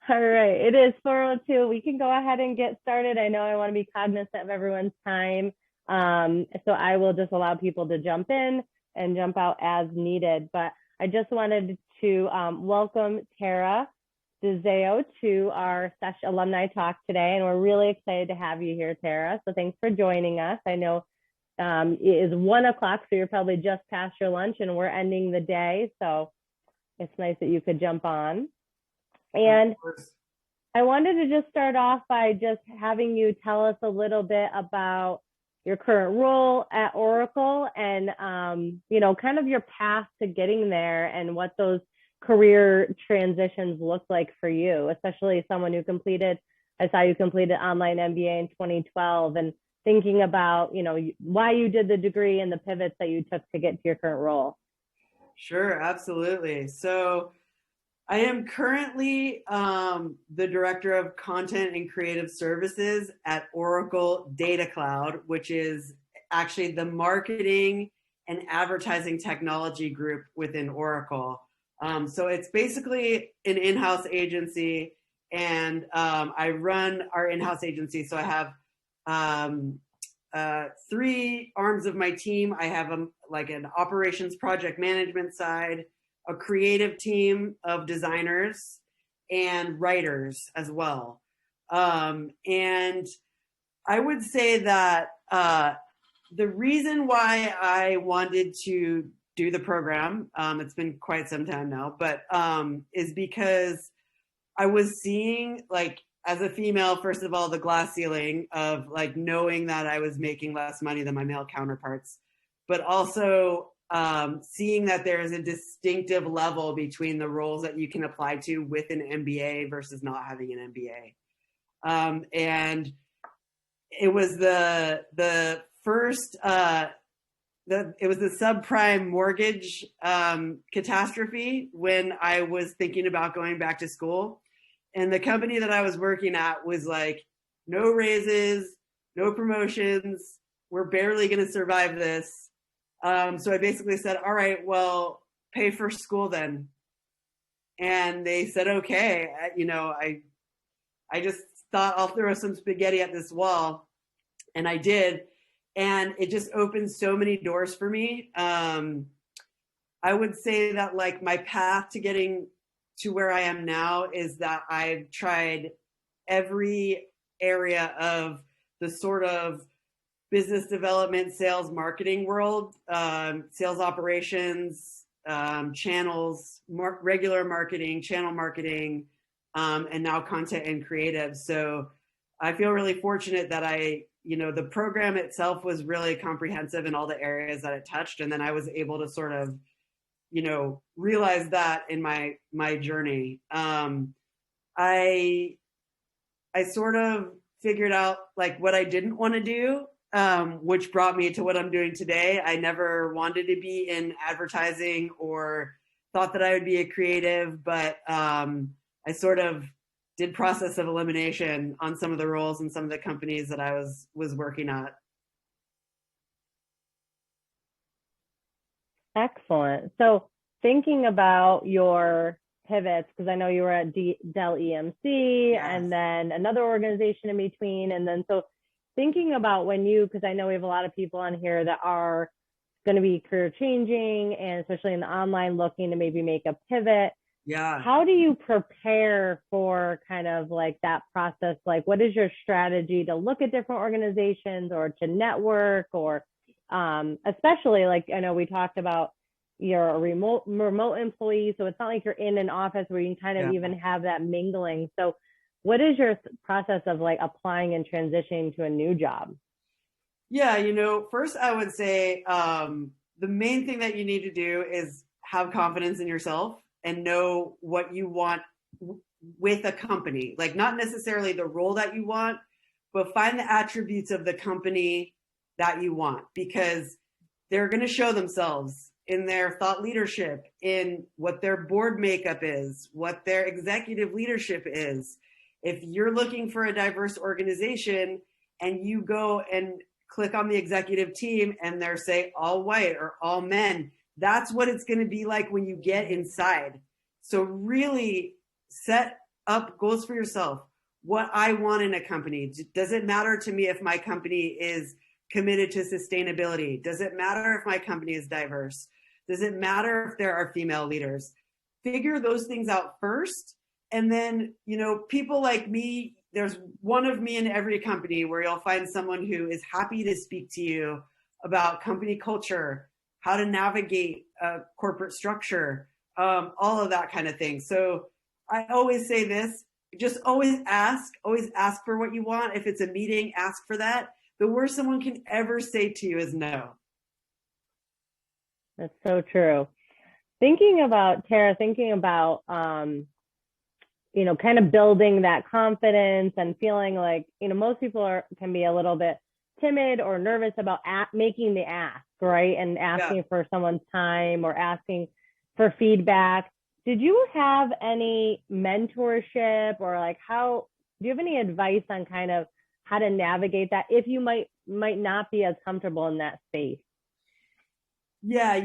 All right, it is 4:02. We can go ahead and get started. I know I want to be cognizant of everyone's time. So I will just allow people to jump in and jump out as needed. But I just wanted to welcome Tara DeZao to our alumni talk today. And we're really excited to have you here, Tara. So thanks for joining us. I know it is 1:00, so you're probably just past your lunch and we're ending the day. So it's nice that you could jump on. And I wanted to just start off by just having you tell us a little bit about your current role at Oracle and, kind of your path to getting there and what those career transitions look like for you, especially someone who I saw you completed online MBA in 2012 and thinking about, why you did the degree and the pivots that you took to get to your current role. Sure, absolutely. So I am currently the Director of Content and Creative Services at Oracle Data Cloud, which is actually the marketing and advertising technology group within Oracle. So it's basically an in-house agency, and I run our in-house agency. So I have 3 arms of my team. I have an operations project management side, a creative team of designers and writers as well. And I would say that the reason why I wanted to do the program, it's been quite some time now, but is because I was seeing, as a female, first of all, the glass ceiling of knowing that I was making less money than my male counterparts, but also seeing that there is a distinctive level between the roles that you can apply to with an MBA versus not having an MBA. And it was the first, it was the subprime mortgage catastrophe when I was thinking about going back to school. And the company that I was working at was no raises, no promotions. We're barely going to survive this. So I basically said, all right, well, pay for school then. And they said, okay. I just thought I'll throw some spaghetti at this wall. And I did. And it just opened so many doors for me. I would say that my path to getting to where I am now is that I've tried every area of the sort of business development, sales, marketing world, sales operations, channels, regular marketing, channel marketing, and now content and creative. So I feel really fortunate that the program itself was really comprehensive in all the areas that it touched. And then I was able to sort of, realize that in my journey. I sort of figured out what I didn't want to do, which brought me to what I'm doing today. I never wanted to be in advertising or thought that I would be a creative, but I sort of did process of elimination on some of the roles and some of the companies that I was working at. Excellent. So thinking about your pivots, because I know you were at Dell EMC, yes, and then another organization in between. And then so thinking about because I know we have a lot of people on here that are going to be career changing and especially in the online looking to maybe make a pivot. Yeah. How do you prepare for kind of that process? What is your strategy to look at different organizations or to network or especially I know we talked about you're a remote employee, so it's not like you're in an office where you can kind of even have that mingling. So what is your process of applying and transitioning to a new job? Yeah, first I would say the main thing that you need to do is have confidence in yourself and know what you want with a company. Not necessarily the role that you want, but find the attributes of the company that you want, because they're going to show themselves in their thought leadership, in what their board makeup is, what their executive leadership is. If you're looking for a diverse organization and you go and click on the executive team and they're say all white or all men, that's what it's going to be like when you get inside. So really set up goals for yourself. What I want in a company. Does it matter to me if my company is committed to sustainability? Does it matter if my company is diverse? Does it matter if there are female leaders? Figure those things out first. And then, people like me, there's one of me in every company where you'll find someone who is happy to speak to you about company culture, how to navigate a corporate structure, all of that kind of thing. So I always say this, just always ask for what you want. If it's a meeting, ask for that. The worst someone can ever say to you is no. That's so true. Tara, thinking about, kind of building that confidence and feeling like, most people can be a little bit timid or nervous about making the ask, right? And asking for someone's time or asking for feedback. Did you have any mentorship or do you have any advice on kind of how to navigate that if you might not be as comfortable in that space? Yeah,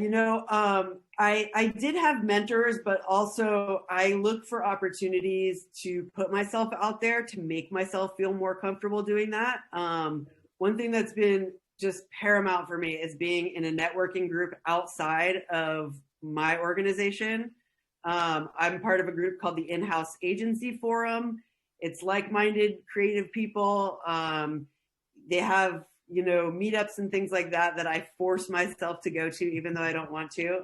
I did have mentors, but also I look for opportunities to put myself out there to make myself feel more comfortable doing that. One thing that's been just paramount for me is being in a networking group outside of my organization. I'm part of a group called the In-House Agency Forum. It's like-minded creative people. They have, meetups and things like that I force myself to go to, even though I don't want to.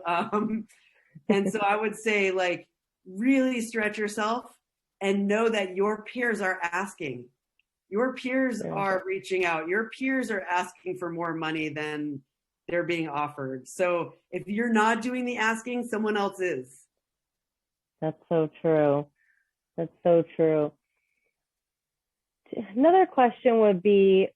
And so I would say, really stretch yourself and know that your peers are asking. Your peers are reaching out. Your peers are asking for more money than they're being offered. So if you're not doing the asking, someone else is. That's so true. That's so true. Another question would be,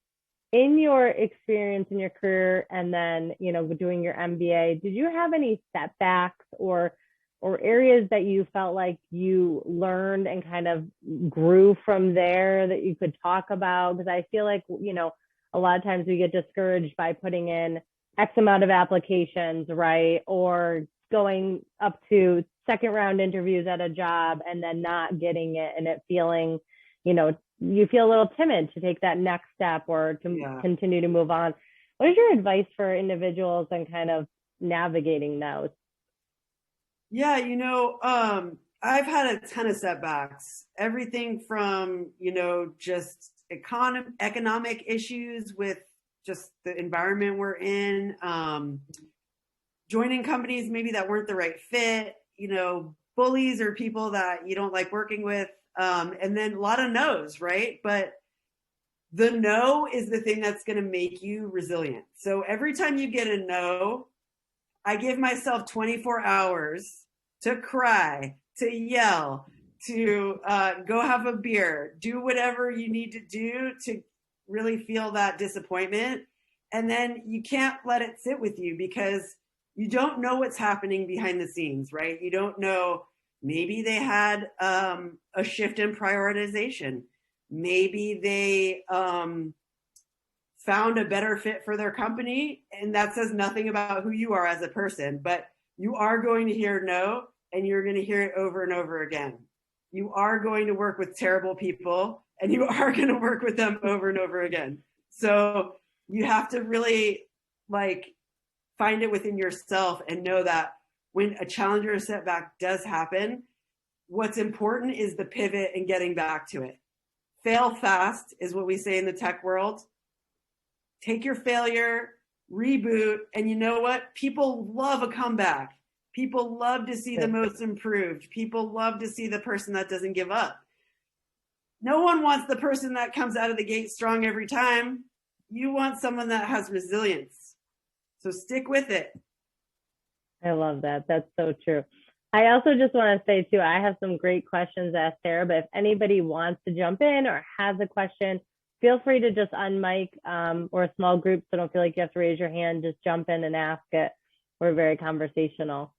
in your experience in your career and then, doing your MBA, did you have any setbacks or areas that you felt like you learned and kind of grew from there that you could talk about? Because I feel like, a lot of times we get discouraged by putting in X amount of applications, right? Or going up to second round interviews at a job and then not getting it and it feeling, you feel a little timid to take that next step or to continue to move on. What is your advice for individuals and kind of navigating those? Yeah, I've had a ton of setbacks. Everything from, just economic issues with just the environment we're in, joining companies maybe that weren't the right fit, bullies or people that you don't like working with. And then a lot of no's, right? But the no is the thing that's going to make you resilient. So every time you get a no, I give myself 24 hours to cry, to yell, to go have a beer, do whatever you need to do to really feel that disappointment. And then you can't let it sit with you because you don't know what's happening behind the scenes, right? You don't know. Maybe they had a shift in prioritization. Maybe they found a better fit for their company, and that says nothing about who you are as a person, but you are going to hear no, and you're going to hear it over and over again. You are going to work with terrible people, and you are going to work with them over and over again. So you have to really find it within yourself and know that when a challenge or a setback does happen, what's important is the pivot and getting back to it. Fail fast is what we say in the tech world. Take your failure, reboot, and you know what? People love a comeback. People love to see the most improved. People love to see the person that doesn't give up. No one wants the person that comes out of the gate strong every time. You want someone that has resilience. So stick with it. I love that. That's so true. I also just want to say too, I have some great questions to ask Sarah, but if anybody wants to jump in or has a question, feel free to just unmic or a small group. So don't feel like you have to raise your hand, just jump in and ask it. We're very conversational.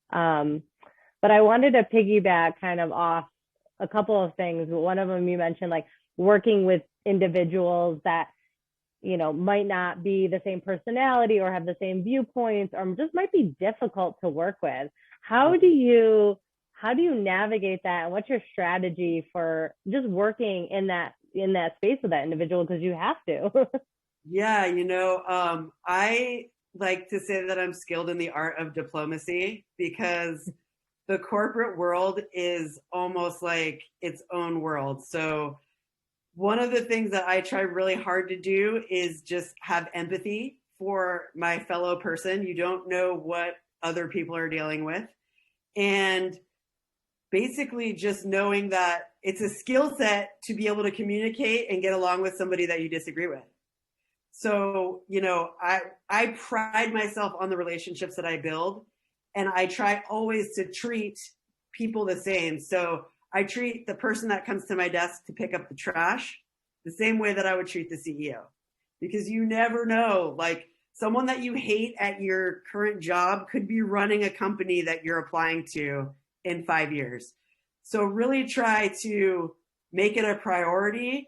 But I wanted to piggyback kind of off a couple of things. One of them you mentioned, working with individuals that, might not be the same personality or have the same viewpoints or just might be difficult to work with. How do you how do you navigate that? And what's your strategy for just working in that space with that individual? Because you have to. Yeah, I like to say that I'm skilled in the art of diplomacy because the corporate world is almost like its own world. So one of the things that I try really hard to do is just have empathy for my fellow person. You don't know what other people are dealing with. And basically just knowing that it's a skill set to be able to communicate and get along with somebody that you disagree with. So, I pride myself on the relationships that I build, and I try always to treat people the same. So I treat the person that comes to my desk to pick up the trash the same way that I would treat the CEO, because you never know, like someone that you hate at your current job could be running a company that you're applying to in 5 years. So really try to make it a priority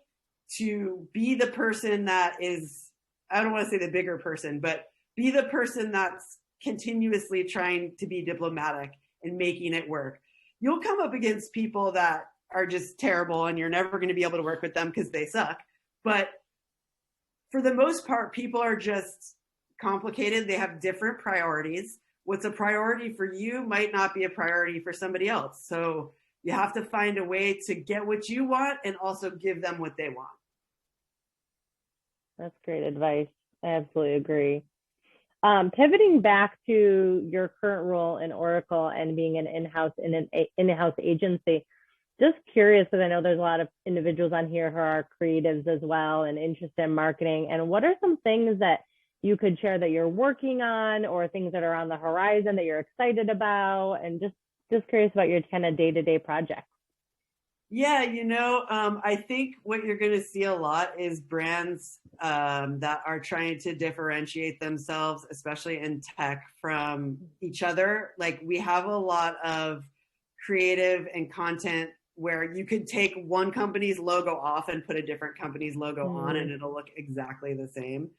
to be the person that is, I don't want to say the bigger person, but be the person that's continuously trying to be diplomatic and making it work. You'll come up against people that are just terrible and you're never going to be able to work with them because they suck. But for the most part, people are just complicated. They have different priorities. What's a priority for you might not be a priority for somebody else. So you have to find a way to get what you want and also give them what they want. That's great advice. I absolutely agree. Pivoting back to your current role in Oracle and being an in-house agency, just curious, because I know there's a lot of individuals on here who are creatives as well and interested in marketing. And what are some things that you could share that you're working on, or things that are on the horizon that you're excited about? And just curious about your kind of day-to-day projects. Yeah, I think what you're going to see a lot is brands that are trying to differentiate themselves, especially in tech, from each other. Like we have a lot of creative and content where you could take one company's logo off and put a different company's logo on and it'll look exactly the same.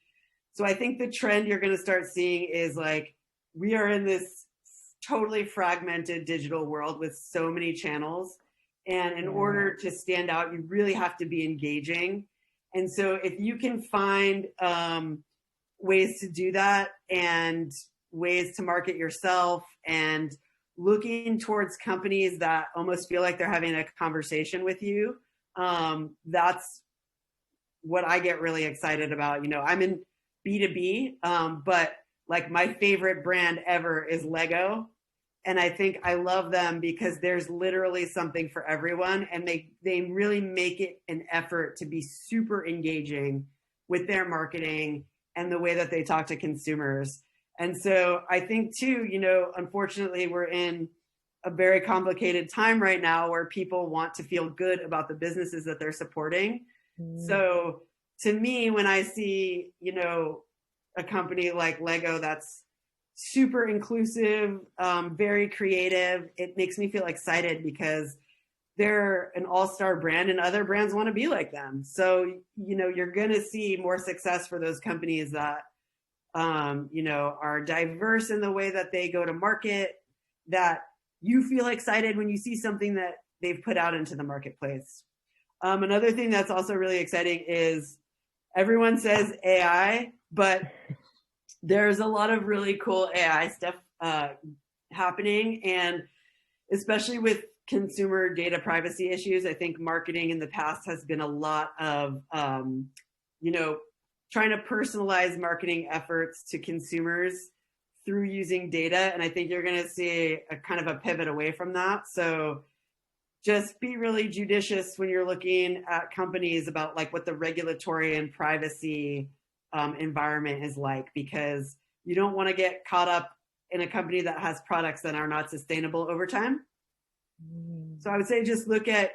So I think the trend you're going to start seeing is like we are in this totally fragmented digital world with so many channels. And in order to stand out, you really have to be engaging. And so if you can find ways to do that and ways to market yourself and looking towards companies that almost feel like they're having a conversation with you, that's what I get really excited about. I'm in B2B, but like my favorite brand ever is Lego. And I think I love them because there's literally something for everyone. And they really make it an effort to be super engaging with their marketing and the way that they talk to consumers. And so I think too, unfortunately, we're in a very complicated time right now where people want to feel good about the businesses that they're supporting. So to me, when I see, a company like Lego that's super inclusive, very creative, it makes me feel excited because they're an all-star brand and other brands want to be like them. So, you're going to see more success for those companies that, are diverse in the way that they go to market, that you feel excited when you see something that they've put out into the marketplace. Another thing that's also really exciting is everyone says AI, but there's a lot of really cool AI stuff happening, and especially with consumer data privacy issues, I think marketing in the past has been a lot of, trying to personalize marketing efforts to consumers through using data. And I think you're going to see a kind of a pivot away from that. So just be really judicious when you're looking at companies about like what the regulatory and privacy environment is like, because you don't want to get caught up in a company that has products that are not sustainable over time. So I would say just look at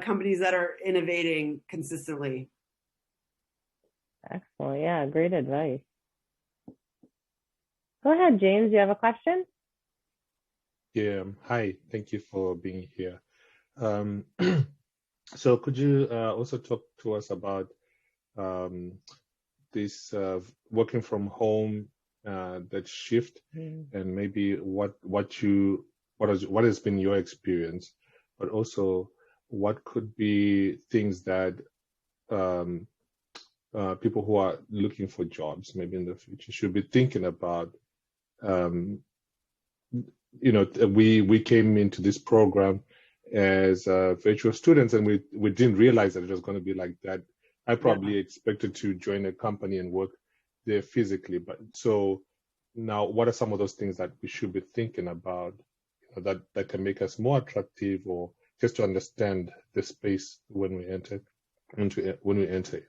companies that are innovating consistently. Excellent. Yeah, great advice. Go ahead, James. You have a question? Yeah. Hi. Thank you for being here. So could you also talk to us about this working from home, that shift, and maybe what what has been your experience, but also what could be things that people who are looking for jobs maybe in the future should be thinking about. We came into this program as virtual students, and we didn't realize that it was going to be like that. I probably expected to join a company and work there physically, but so now what are some of those things that we should be thinking about, that can make us more attractive, or just to understand the space when we enter it?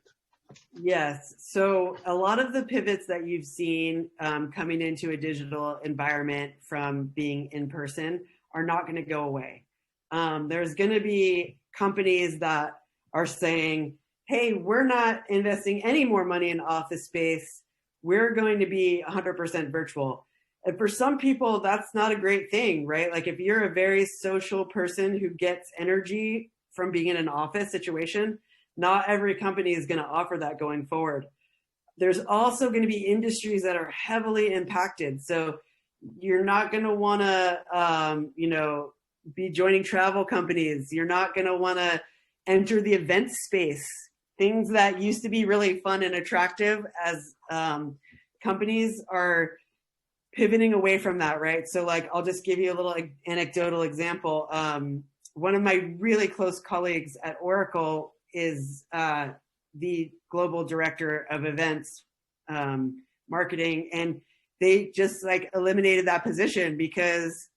Yes. So a lot of the pivots that you've seen coming into a digital environment from being in person are not going to go away. There's going to be companies that are saying, hey, we're not investing any more money in office space. We're going to be 100% virtual. And for some people, that's not a great thing, right? Like if you're a very social person who gets energy from being in an office situation, not every company is going to offer that going forward. There's also going to be industries that are heavily impacted. So you're not going to want to, be joining travel companies. You're not going to want to enter the event space. Things that used to be really fun and attractive as companies are pivoting away from that, right? So like, I'll just give you a little anecdotal example. One of my really close colleagues at Oracle is the global director of events marketing, and they just like eliminated that position because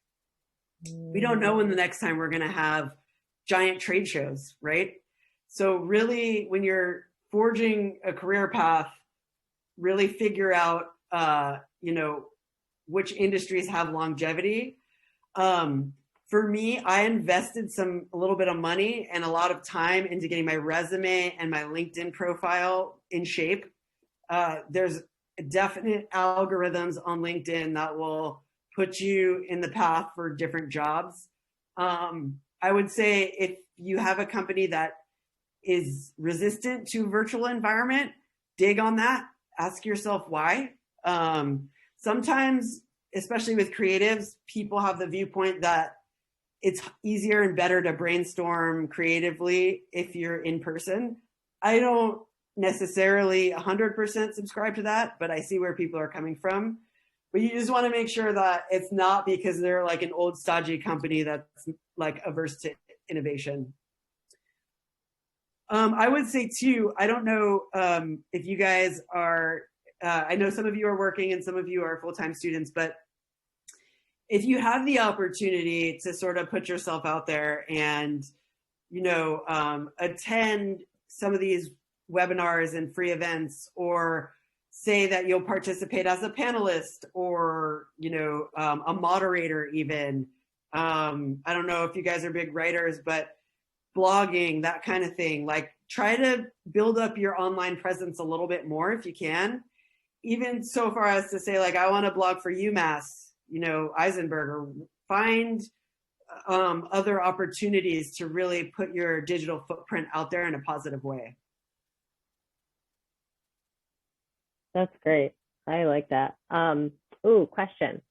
we don't know when the next time we're going to have giant trade shows, right? So really, when you're forging a career path, really figure out, which industries have longevity. For me, I invested a little bit of money and a lot of time into getting my resume and my LinkedIn profile in shape. There's definite algorithms on LinkedIn that will put you in the path for different jobs. I would say if you have a company that is resistant to virtual environment, dig on that. Ask yourself why. Sometimes, especially with creatives, people have the viewpoint that it's easier and better to brainstorm creatively if you're in person. I don't necessarily 100% subscribe to that, but I see where people are coming from. But you just want to make sure that it's not because they're like an old stodgy company that's like averse to innovation. I would say too, I don't know if you guys are, I know some of you are working and some of you are full-time students, but if you have the opportunity to sort of put yourself out there and, attend some of these webinars and free events, or say that you'll participate as a panelist or, a moderator even. I don't know if you guys are big writers, but blogging, that kind of thing, like try to build up your online presence a little bit more if you can, even so far as to say, like, I want to blog for UMass, Eisenberg, or find other opportunities to really put your digital footprint out there in a positive way. That's great. I like that. Question.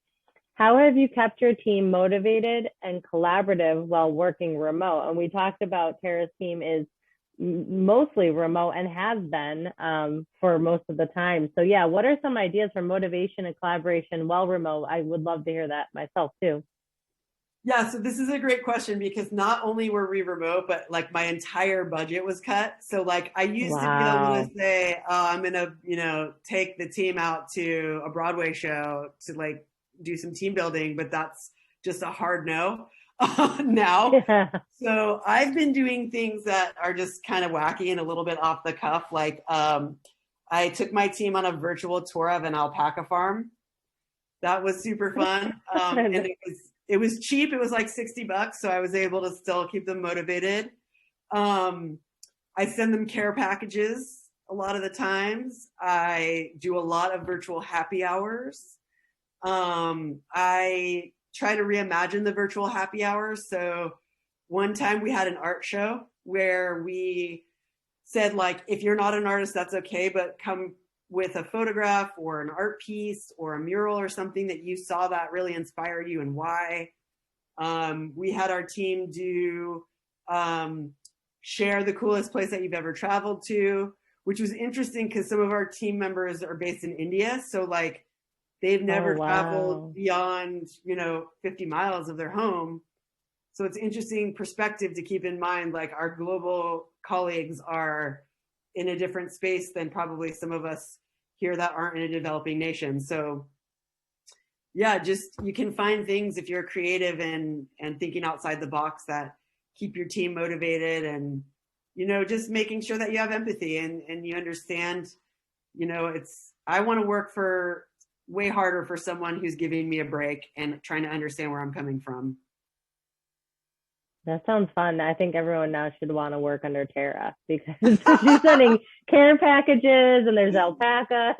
How have you kept your team motivated and collaborative while working remote? And we talked about Tara's team is mostly remote and has been for most of the time. So yeah, what are some ideas for motivation and collaboration while remote? I would love to hear that myself too. Yeah, so this is a great question because not only were we remote, but like my entire budget was cut. So like I used to be able to say, I'm gonna, take the team out to a Broadway show to like do some team building, but that's just a hard no now. Yeah. So I've been doing things that are just kind of wacky and a little bit off the cuff. Like I took my team on a virtual tour of an alpaca farm. That was super fun. And it was cheap. It was like $60. So I was able to still keep them motivated. I send them care packages a lot of the times. I do a lot of virtual happy hours. I try to reimagine the virtual happy hours. So one time we had an art show where we said, like, if you're not an artist, that's okay, but come with a photograph or an art piece or a mural or something that you saw that really inspired you and why. We had our team do share the coolest place that you've ever traveled to, which was interesting because some of our team members are based in India. So like they've never traveled beyond, 50 miles of their home. So it's interesting perspective to keep in mind, like our global colleagues are in a different space than probably some of us here that aren't in a developing nation. So yeah, just you can find things if you're creative and thinking outside the box that keep your team motivated, and just making sure that you have empathy and you understand, I want to work for way harder for someone who's giving me a break and trying to understand where I'm coming from. That sounds fun. I think everyone now should want to work under Tara because she's sending care packages and there's alpacas.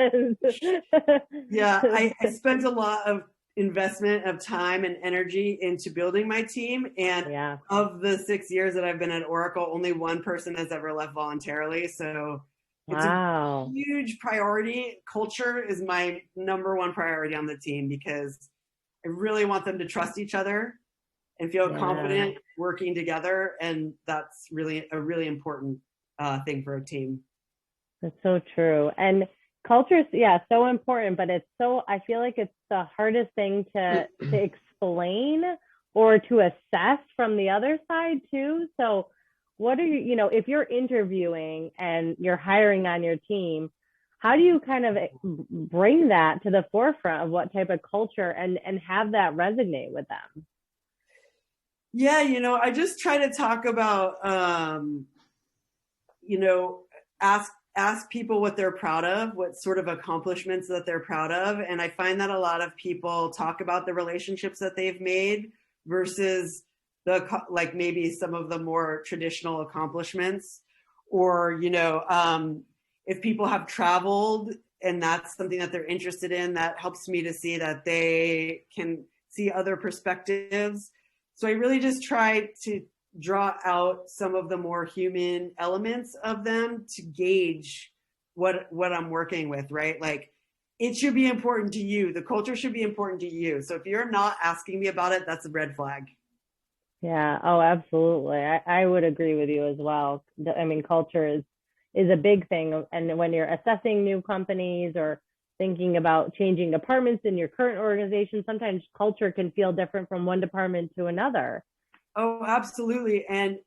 Yeah, I spent a lot of investment of time and energy into building my team. And of the 6 years that I've been at Oracle, only one person has ever left voluntarily. So it's a huge priority. Culture is my number one priority on the team because I really want them to trust each other and feel confident working together. And that's really a really important thing for a team. That's so true. And culture is, so important, but I feel like it's the hardest thing to explain or to assess from the other side too. So what are you, if you're interviewing and you're hiring on your team, how do you kind of bring that to the forefront of what type of culture and have that resonate with them? Yeah, I just try to talk about, ask people what they're proud of, what sort of accomplishments that they're proud of. And I find that a lot of people talk about the relationships that they've made versus maybe some of the more traditional accomplishments. Or, if people have traveled and that's something that they're interested in, that helps me to see that they can see other perspectives. So I really just try to draw out some of the more human elements of them to gauge what I'm working with, right? Like it should be important to you. The culture should be important to you. So if you're not asking me about it, that's a red flag. Yeah. Oh, absolutely. I would agree with you as well. I mean, culture is a big thing. And when you're assessing new companies or thinking about changing departments in your current organization, sometimes culture can feel different from one department to another. Oh, absolutely. And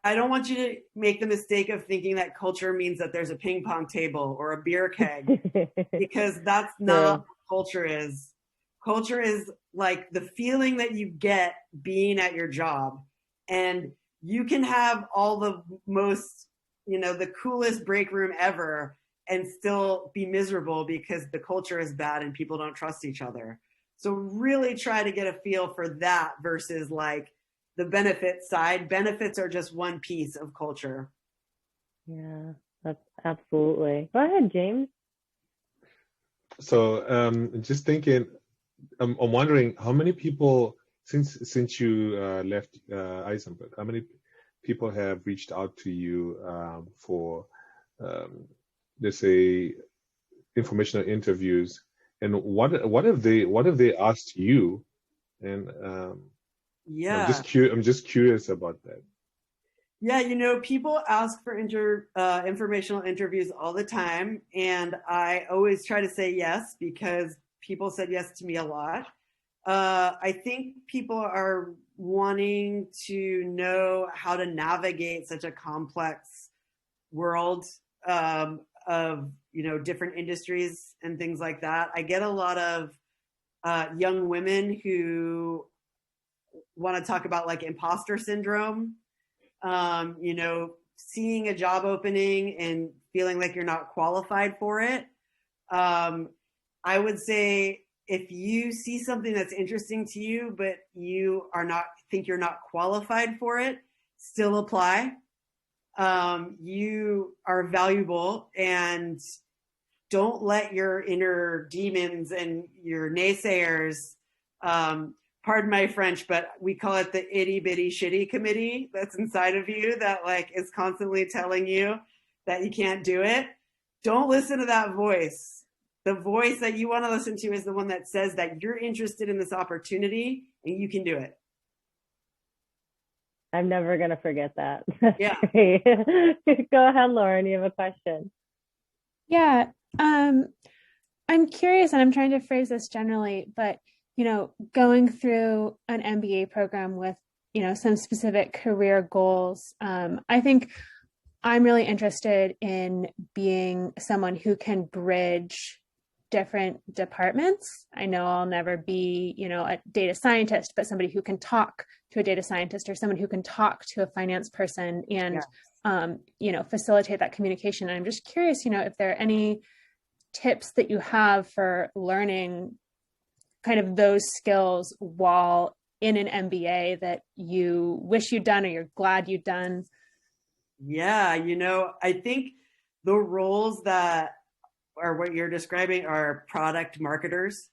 I don't want you to make the mistake of thinking that culture means that there's a ping pong table or a beer keg, because that's not what culture is. Culture is like the feeling that you get being at your job. And you can have all the most, the coolest break room ever and still be miserable because the culture is bad and people don't trust each other. So really try to get a feel for that versus like the benefit side. Benefits are just one piece of culture. Yeah, that's absolutely. Go ahead, James. So just thinking, I'm wondering how many people, since you left Eisenberg, how many people have reached out to you for let's say informational interviews, and what have they asked you? And I'm just curious about that. Yeah, people ask for informational interviews all the time, and I always try to say yes because people said yes to me a lot. I think people are wanting to know how to navigate such a complex world of different industries and things like that. I get a lot of young women who want to talk about like imposter syndrome, seeing a job opening and feeling like you're not qualified for it. I would say if you see something that's interesting to you, but you think you're not qualified for it, still apply. You are valuable, and don't let your inner demons and your naysayers, pardon my French, but we call it the itty bitty shitty committee that's inside of you that like is constantly telling you that you can't do it. Don't listen to that voice. The voice that you want to listen to is the one that says that you're interested in this opportunity and you can do it. I'm never going to forget that. Yeah. Great. Go ahead, Lauren. You have a question. Yeah. I'm curious, and I'm trying to phrase this generally, but going through an MBA program with some specific career goals, I think I'm really interested in being someone who can bridge different departments. I know I'll never be, a data scientist, but somebody who can talk to a data scientist or someone who can talk to a finance person and, facilitate that communication. And I'm just curious, if there are any tips that you have for learning kind of those skills while in an MBA that you wish you'd done or you're glad you'd done. Yeah, I think the roles that are what you're describing are product marketers.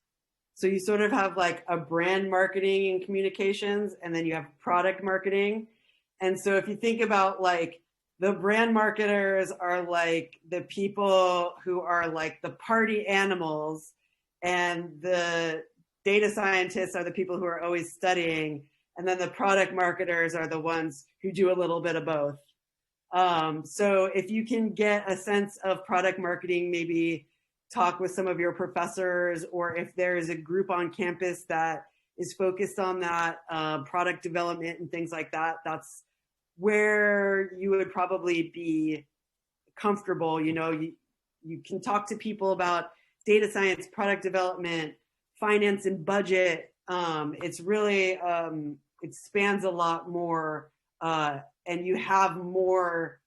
So you sort of have like a brand marketing and communications, and then you have product marketing. And so if you think about like the brand marketers are like the people who are like the party animals, and the data scientists are the people who are always studying. And then the product marketers are the ones who do a little bit of both. So if you can get a sense of product marketing, maybe talk with some of your professors, or if there is a group on campus that is focused on that product development and things like that, that's where you would probably be comfortable. You can talk to people about data science, product development, finance and budget. It's really, it spans a lot more, and you have more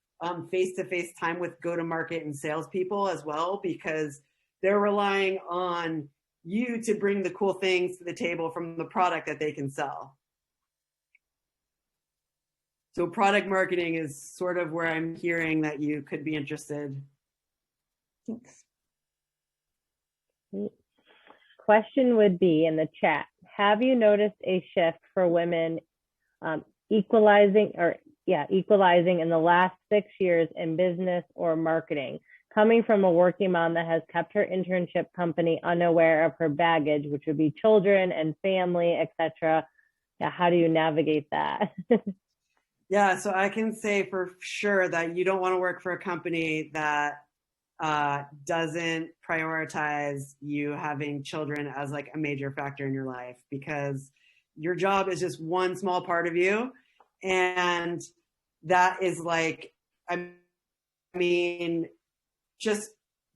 face-to-face time with go-to-market and salespeople as well, because they're relying on you to bring the cool things to the table from the product that they can sell. So product marketing is sort of where I'm hearing that you could be interested. Thanks. Question would be in the chat, have you noticed a shift for women equalizing in the last 6 years in business or marketing? Coming from a working mom that has kept her internship company unaware of her baggage, which would be children and family, etc. Yeah, how do you navigate that? Yeah, so I can say for sure that you don't want to work for a company that doesn't prioritize you having children as like a major factor in your life, because your job is just one small part of you. And that is like, I mean, just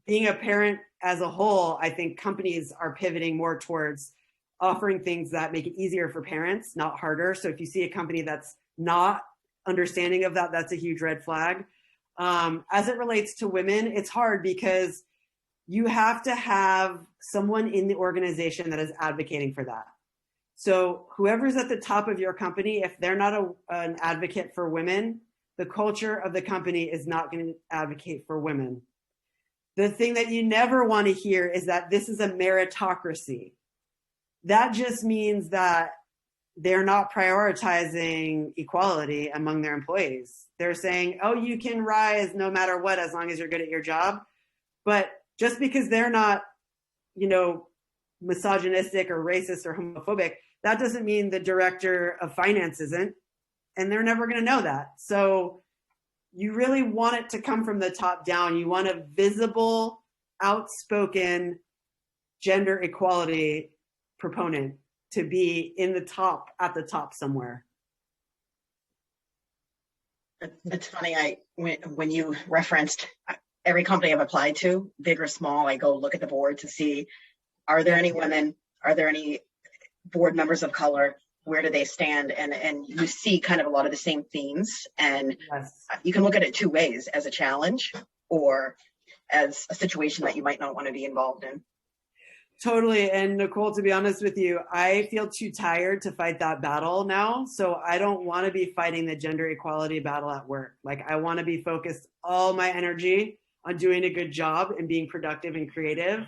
being a parent as a whole, I think companies are pivoting more towards offering things that make it easier for parents, not harder. So if you see a company that's not understanding of that, that's a huge red flag. As it relates to women, it's hard because you have to have someone in the organization that is advocating for that. So whoever's at the top of your company, if they're not an advocate for women, the culture of the company is not going to advocate for women. The thing that you never want to hear is that this is a meritocracy. That just means that they're not prioritizing equality among their employees. They're saying, oh, you can rise no matter what, as long as you're good at your job. But just because they're not, misogynistic or racist or homophobic, that doesn't mean the director of finance isn't. And they're never going to know that. So you really want it to come from the top down. You want a visible, outspoken gender equality proponent to be in the top, at the top somewhere. It's funny, when you referenced every company I've applied to, big or small, I go look at the board to see, are there any women? Are there any board members of color? Where do they stand? And you see kind of a lot of the same themes. And Yes. You can look at it two ways, as a challenge or as a situation that you might not want to be involved in. Totally. And Nicole, to be honest with you, I feel too tired to fight that battle now. So I don't want to be fighting the gender equality battle at work. Like, I want to be focused all my energy on doing a good job and being productive and creative.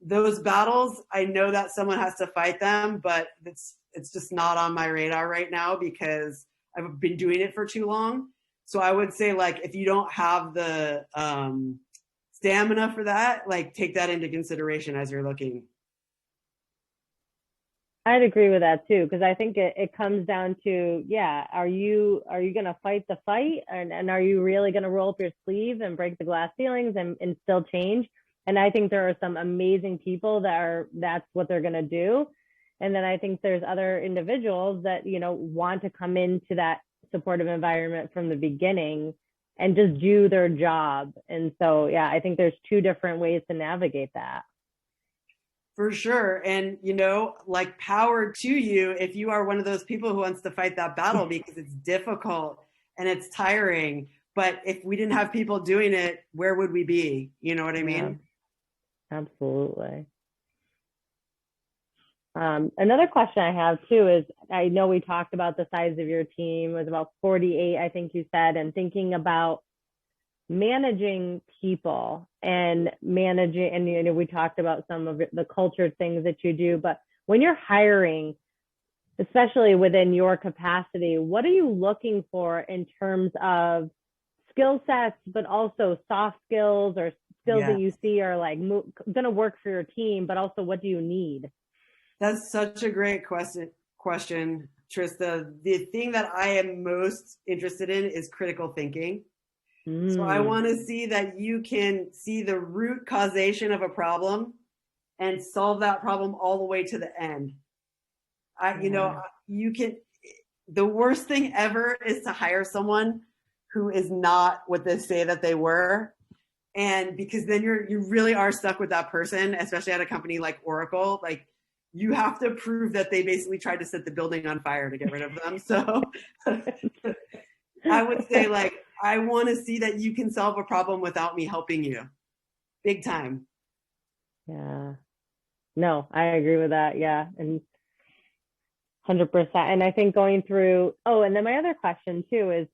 Those battles, I know that someone has to fight them, but it's just not on my radar right now because I've been doing it for too long. So I would say, like, if you don't have the stamina for that, like, take that into consideration as you're looking. I'd agree with that too, because I think it comes down to, yeah, are you going to fight the fight, and are you really going to roll up your sleeve and break the glass ceilings and still change? And I think there are some amazing people that's what they're going to do. And then I think there's other individuals that, want to come into that supportive environment from the beginning and just do their job. And so, yeah, I think there's two different ways to navigate that. For sure. And, like, power to you if you are one of those people who wants to fight that battle, because it's difficult and it's tiring. But if we didn't have people doing it, where would we be? You know what I mean? Yeah, absolutely. Another question I have too is, I know we talked about the size of your team was about 48, I think you said, and thinking about managing people and we talked about some of the culture things that you do, but when you're hiring, especially within your capacity, what are you looking for in terms of skill sets, but also soft skills or skills that you see are like going to work for your team, but also what do you need? That's such a great question, Trista. The thing that I am most interested in is critical thinking. So I want to see that you can see the root causation of a problem and solve that problem all the way to the end. The worst thing ever is to hire someone who is not what they say that they were. And because then you really are stuck with that person, especially at a company like Oracle. Like, you have to prove that they basically tried to set the building on fire to get rid of them. So I would say, like, I want to see that you can solve a problem without me helping you. Big time. Yeah. No, I agree with that. Yeah. And 100%. And I think going through, and then my other question too is,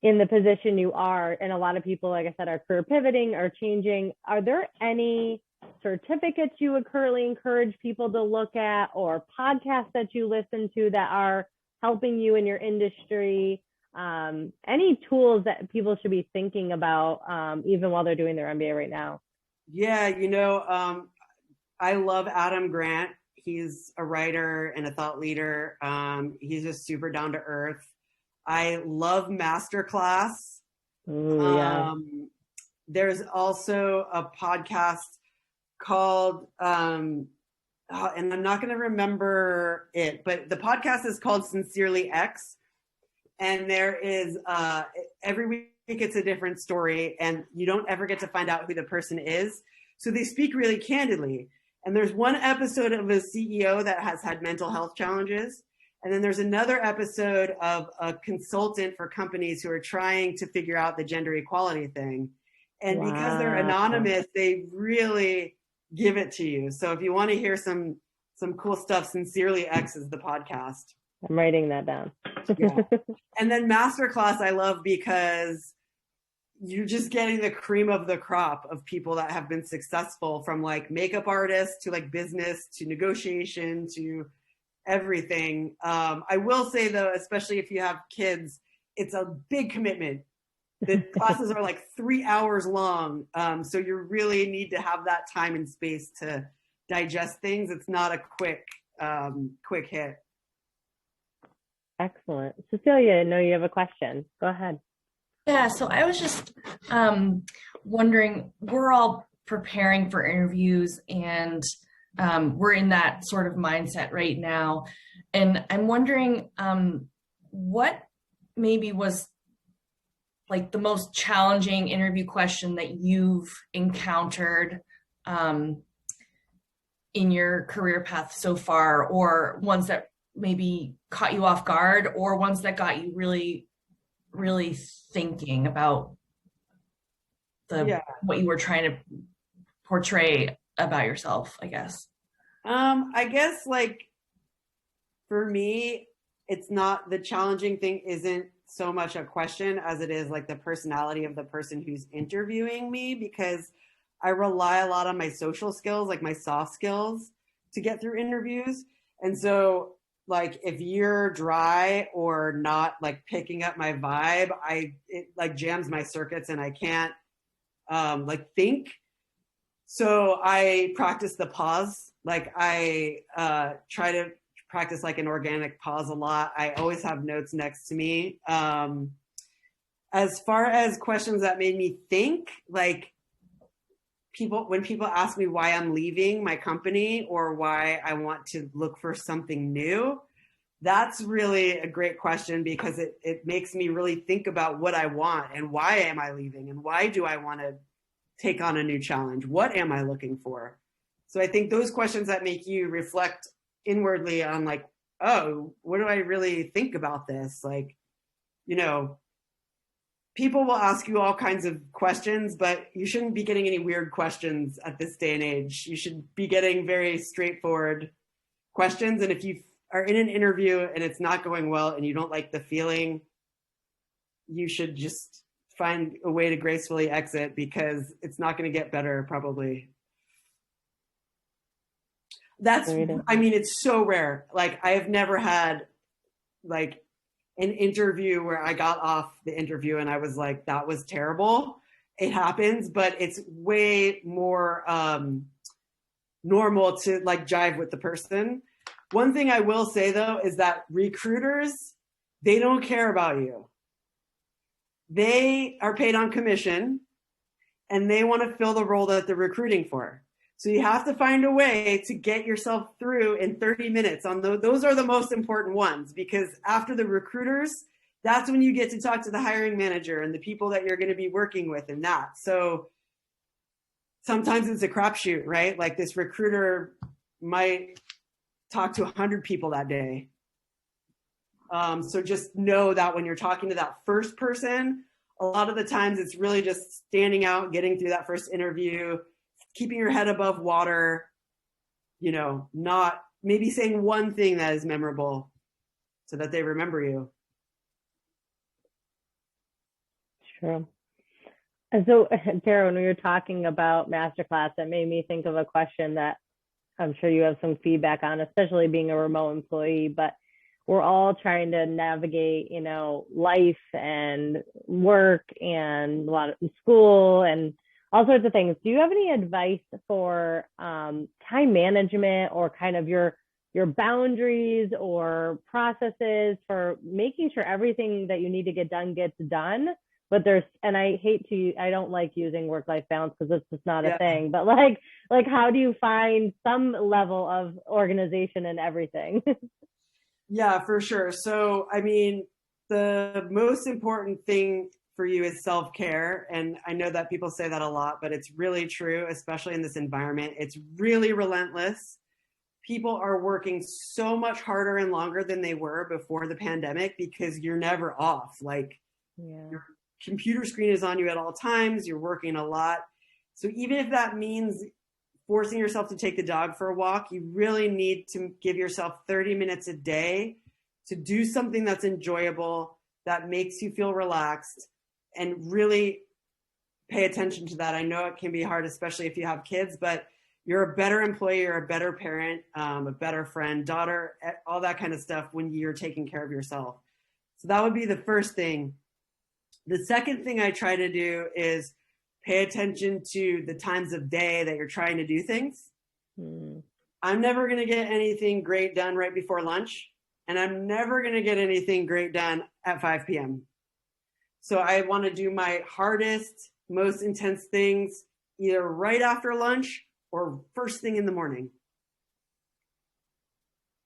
in the position you are, and a lot of people, like I said, are career pivoting or changing, are there any certificates you would currently encourage people to look at, or podcasts that you listen to that are helping you in your industry? Any tools that people should be thinking about, even while they're doing their MBA right now? Yeah, I love Adam Grant. He's a writer and a thought leader. He's just super down to earth. I love Masterclass. Ooh, yeah. There's also a podcast called, and I'm not going to remember it, but the podcast is called Sincerely X. And there is, every week it's a different story, and you don't ever get to find out who the person is. So they speak really candidly. And there's one episode of a CEO that has had mental health challenges. And then there's another episode of a consultant for companies who are trying to figure out the gender equality thing. And because they're anonymous, they really give it to you. So if you want to hear some cool stuff, Sincerely X is the podcast. I'm writing that down. Yeah. And then Masterclass I love because you're just getting the cream of the crop of people that have been successful, from like makeup artists to like business to negotiation to everything. I will say though, especially if you have kids, it's a big commitment. The classes are like 3 hours long. So you really need to have that time and space to digest things. It's not a quick hit. Excellent. Cecilia, I know you have a question. Go ahead. Yeah, so I was just wondering, we're all preparing for interviews, and we're in that sort of mindset right now. And I'm wondering what maybe was like the most challenging interview question that you've encountered in your career path so far, or ones that maybe caught you off guard, or ones that got you really, really thinking about what you were trying to portray about yourself, I guess. I guess, like, for me, it's not, the challenging thing isn't so much a question as it is like the personality of the person who's interviewing me, because I rely a lot on my social skills, like my soft skills, to get through interviews. And so, like, if you're dry or not like picking up my vibe, it like jams my circuits and I can't like think. So I practice the pause Like I try to practice like an organic pause a lot. I always have notes next to me. As far as questions that made me think, like when people ask me why I'm leaving my company or why I want to look for something new, that's really a great question because it makes me really think about what I want and why am I leaving and why do I want to take on a new challenge? What am I looking for? So I think those questions that make you reflect inwardly on like, oh, what do I really think about this? Like, you know, people will ask you all kinds of questions, but you shouldn't be getting any weird questions at this day and age. You should be getting very straightforward questions. And if you are in an interview and it's not going well and you don't like the feeling, you should just find a way to gracefully exit because it's not going to get better probably. I mean, it's so rare. Like I have never had like an interview where I got off the interview and I was like, that was terrible. It happens, but it's way more normal to like jive with the person. One thing I will say though, is that recruiters, they don't care about you. They are paid on commission and they want to fill the role that they're recruiting for. So you have to find a way to get yourself through in 30 minutes on those are the most important ones because after the recruiters, that's when you get to talk to the hiring manager and the people that you're going to be working with and that. So sometimes it's a crapshoot, right? Like this recruiter might talk to 100 people that day. So just know that when you're talking to that first person, a lot of the times it's really just standing out, getting through that first interview, keeping your head above water, you know, not maybe saying one thing that is memorable so that they remember you. True. And so, Tara, when we were talking about masterclass, it made me think of a question that I'm sure you have some feedback on, especially being a remote employee, but we're all trying to navigate, you know, life and work and a lot of school and all sorts of things. Do you have any advice for time management or kind of your boundaries or processes for making sure everything that you need to get done gets done? But and I don't like using work-life balance because it's just not a thing, but like how do you find some level of organization in everything? Yeah, for sure. So, I mean, the most important thing for you is self-care. And I know that people say that a lot, but it's really true, especially in this environment. It's really relentless. People are working so much harder and longer than they were before the pandemic because you're never off. Like your computer screen is on you at all times. You're working a lot. So even if that means forcing yourself to take the dog for a walk, you really need to give yourself 30 minutes a day to do something that's enjoyable, that makes you feel relaxed, and really pay attention to that. I know it can be hard, especially if you have kids, but you're a better employee, you're a better parent, a better friend, daughter, all that kind of stuff when you're taking care of yourself. So that would be the first thing. The second thing I try to do is pay attention to the times of day that you're trying to do things. I'm never going to get anything great done right before lunch, and I'm never going to get anything great done at 5 p.m. So I want to do my hardest, most intense things either right after lunch or first thing in the morning.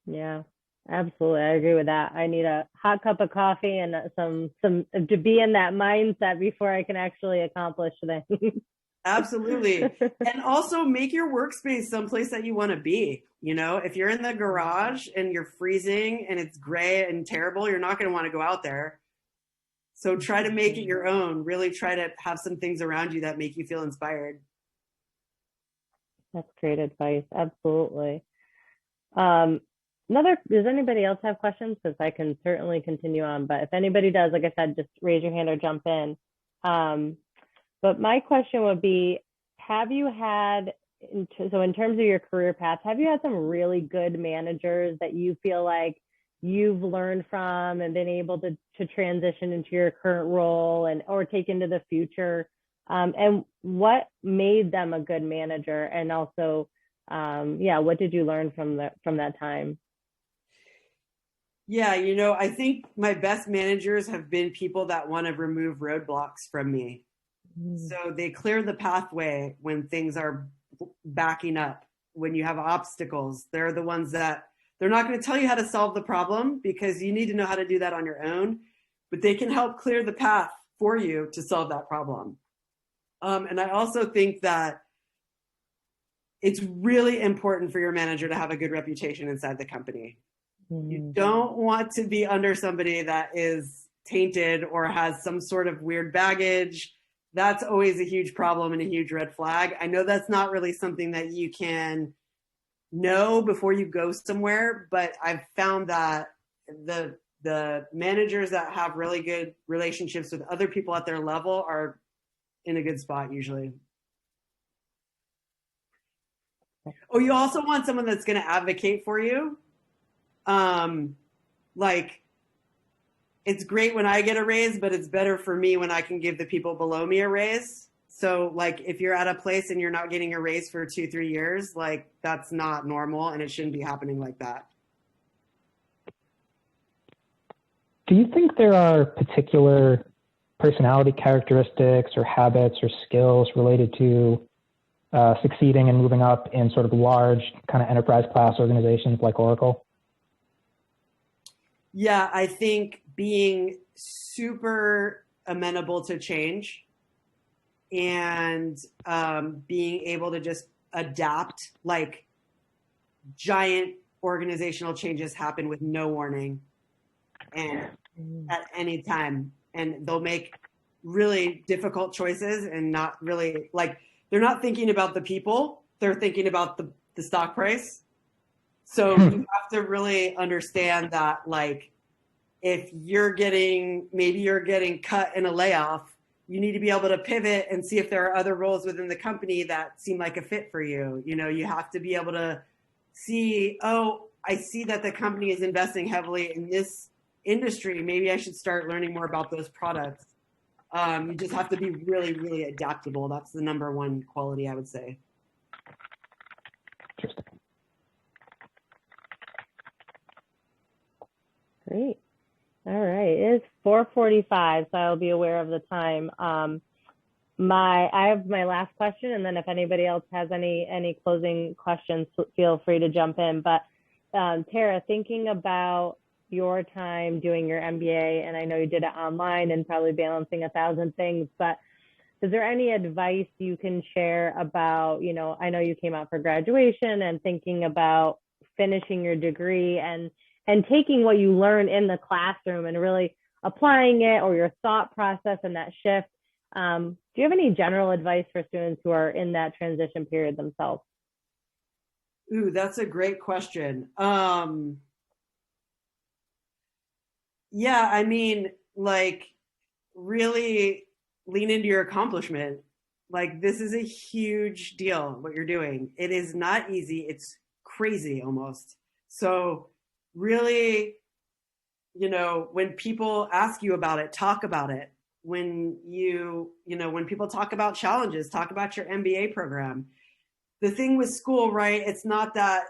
Yeah, absolutely. I agree with that. I need a hot cup of coffee and some to be in that mindset before I can actually accomplish things. Absolutely. And also make your workspace someplace that you want to be. You know, if you're in the garage and you're freezing and it's gray and terrible, you're not going to want to go out there. So try to make it your own. Really try to have some things around you that make you feel inspired. That's great advice. Absolutely. Does anybody else have questions? Because I can certainly continue on, but if anybody does, like I said, just raise your hand or jump in. But my question would be, have you had, so in terms of your career path, have you had some really good managers that you feel like you've learned from and been able to transition into your current role and or take into the future? And what made them a good manager? And also, yeah, what did you learn from that time? Yeah, I think my best managers have been people that want to remove roadblocks from me. So they clear the pathway when things are backing up, when you have obstacles. They're the ones that they're not going to tell you how to solve the problem because you need to know how to do that on your own, but they can help clear the path for you to solve that problem. And I also think that it's really important for your manager to have a good reputation inside the company. You don't want to be under somebody that is tainted or has some sort of weird baggage. That's always a huge problem and a huge red flag. I know that's not really something that you can know before you go somewhere, but I've found that the managers that have really good relationships with other people at their level are in a good spot usually. Oh, you also want someone that's going to advocate for you. Like, it's great when I get a raise, but it's better for me when I can give the people below me a raise. So like, if you're at a place and you're not getting a raise for 2-3 years, like that's not normal and it shouldn't be happening like that. Do you think there are particular personality characteristics or habits or skills related to succeeding and moving up in sort of large kind of enterprise class organizations like Oracle? Yeah, I think being super amenable to change and being able to just adapt, like giant organizational changes happen with no warning and at any time. And they'll make really difficult choices and not really, like, they're not thinking about the people, they're thinking about the stock price. So you have to really understand that, like, if maybe you're getting cut in a layoff, you need to be able to pivot and see if there are other roles within the company that seem like a fit for you. You have to be able to see, oh, I see that the company is investing heavily in this industry. Maybe I should start learning more about those products. You just have to be really, really adaptable. That's the number one quality, I would say. Interesting. Great. All right. It is 4:45, so I'll be aware of the time. I have my last question, and then if anybody else has any closing questions, feel free to jump in. But Tara, thinking about your time doing your MBA, and I know you did it online and probably balancing 1,000 things, but is there any advice you can share about, I know you came out for graduation and thinking about finishing your degree and taking what you learn in the classroom and really applying it, or your thought process and that shift. Do you have any general advice for students who are in that transition period themselves? Ooh, that's a great question. Yeah, I mean, like, really lean into your accomplishment. Like, this is a huge deal, what you're doing. It is not easy. It's crazy almost. So really, when people ask you about it, talk about it. When when people talk about challenges, talk about your MBA program. The thing with school, right? It's not that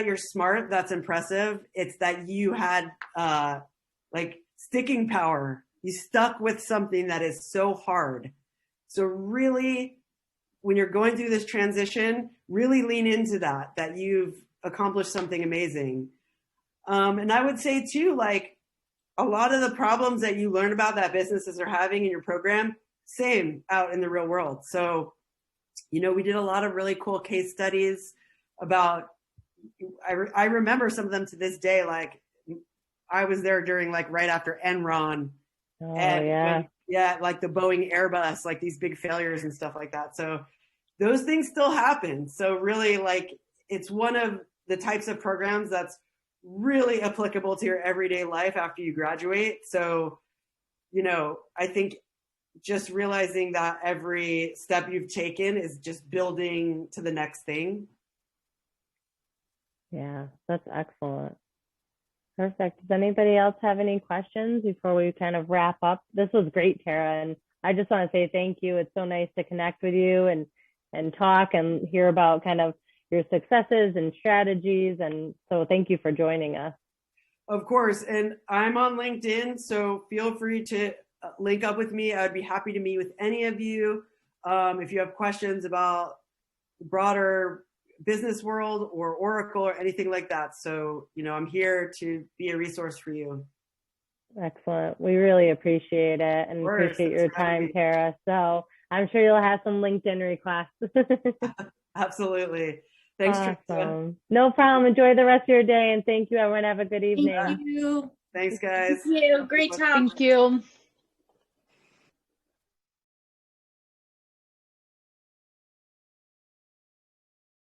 you're smart. That's impressive. It's that you had like sticking power. You stuck with something that is so hard. So really, when you're going through this transition, really lean into that you've accomplished something amazing. And I would say too, like, a lot of the problems that you learn about that businesses are having in your program, same out in the real world. So, we did a lot of really cool case studies about, I remember some of them to this day. Like, I was there during, like, right after Enron. Oh, and yeah. Like the Boeing Airbus, like these big failures and stuff like that. So those things still happen. So really, like, it's one of the types of programs that's really applicable to your everyday life after you graduate. So, I think just realizing that every step you've taken is just building to the next thing. Yeah, that's excellent. Perfect. Does anybody else have any questions before we kind of wrap up? This was great, Tara, and I just want to say thank you. It's so nice to connect with you and and talk and hear about kind of your successes and strategies. And so thank you for joining us. Of course. And I'm on LinkedIn, so feel free to link up with me. I'd be happy to meet with any of you. If you have questions about broader business world or Oracle or anything like that. So, I'm here to be a resource for you. Excellent. We really appreciate it and appreciate your time, Tara. So I'm sure you'll have some LinkedIn requests. Absolutely. Thanks, awesome. No problem. Enjoy the rest of your day. And thank you, everyone. Have a good evening. Thank you. Thanks, guys. Thank you. Great talk. Thank you.